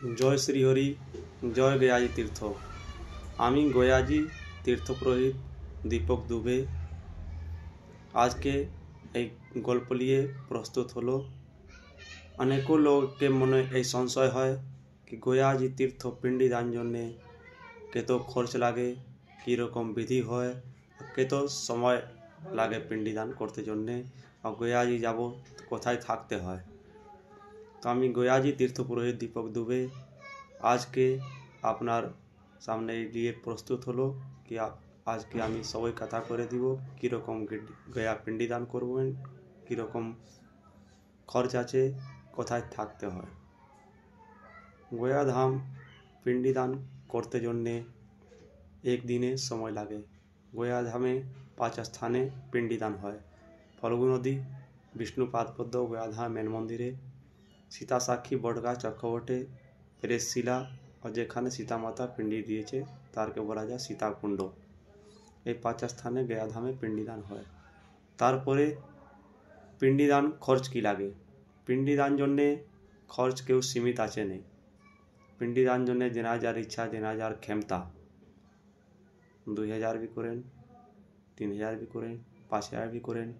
जय श्रीहरि जय गयाजी तीर्थ आमी गयाजी तीर्थपुरोहित दीपक दुबे आज के एक गल्प लिए प्रस्तुत हलो। अनेकों लोग के मने এই संशय है कि गयाजी तीर्थ पिंडी दान जन्य कत खर्च लागे कि रकम विधि है कत समय लागे पिंडी दान करते जन्य और गयाजी जाबो कोथाय थाकते हैं। तो आमी गयाजी तीर्थपुरोहित दीपक दुबे आज के आपनार सामने लिए प्रस्तुत हलो कि आज के आमी सबई कथा करे দিব कि रकम गया पिंडी दान करबेन कि रकम खर्च आछे कोथाय थाकते हैं। गया धाम पिंडी दान करते जन्य एक दिने समय लागे। गया धामे 5 स्थाने पिंडी दान है। फल्गु नदी विष्णुपाद पद्म गया धाम मेन मंदिरे सीता साक्षी बटगा चक्रवटे प्रेसशिला और जेखाने सीता माता पिंडी दिए तार के बला जाए सीताकुंड। ये 5 स्थाने गया धामे पिंडी दान है। तारपरे पिंडी दान खर्च की लागे। पिंडी दान जन्य खर्च केउ सीमित आछे नहीं। पिंडी दान जन्य जेनाजार इच्छा जेनाजार क्षमता 2000 भी करें 3000 भी करें 5000 भी करें।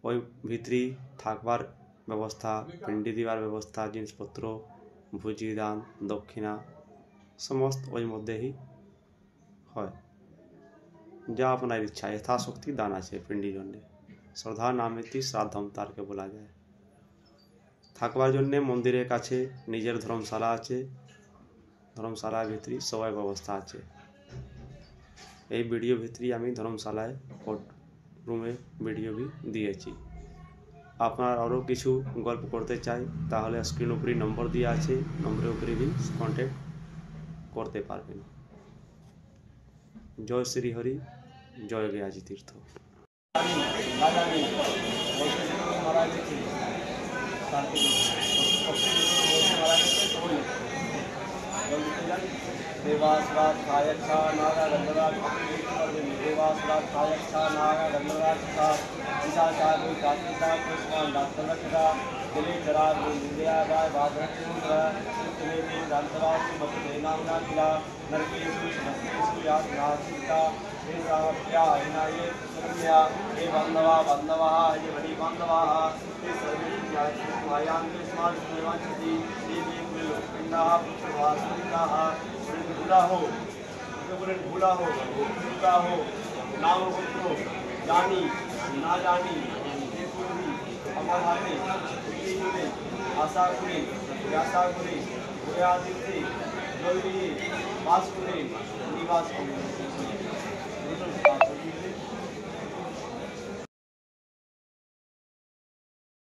ओई भितरी थाकबार व्यवस्था पिंडी दीवार व्यवस्था जिनिसपत्र भुजी दान दक्षिणा समस्त ओई मध्य ही है। जा अपनार इच्छा यथाशक्ति दान आछे पिंडी जन्य श्रद्धा नामेती श्राद्धम तार के बोला जाए। थाकबार जन्य मंदिरेर काछे निजेर धर्मशाला आछे। धर्मशाला भितरी सबाई व्यवस्था आछे। এই ভিডিও ভিতরে আমি ধর্মশালায় রুমে ভিডিও भी দিয়েছি। আপনার আরও কিছু গল্প করতে চাই তাহলে স্ক্রিন উপরে নম্বর দেওয়া আছে নম্বরের উপরে भी কন্টাক্ট করতে পারবেন। জয় শ্রী হরি জয় গয়াজি तीर्थ। देवासराज कायच्छा नागा गंधराज देवासराज कायच्छा नागा गंधराज का ईशाचार काशिता कृष्ण दासरक्षका दिले चरार विद्या गाय बाधरक्षुंद्र सुनेति दासराज मत देनांगा किला नरकेशु समस्तेषु यात्नासिता हे सामप्या हिनाये सर्वया हे बंधवा हे बड़ी बंधवा हे सर्वे मायांगे स्मार्ट निर्वाचिति देवी पिंडा पुत्रवासिता भूला हो भूला हो नाम पुत्रो जानी ना जानी हे पूर्वी আমার হাতে এই জুড়ে আশা করে আশা করে গয়া দিতে জলদি বাস করে নিবাস করে।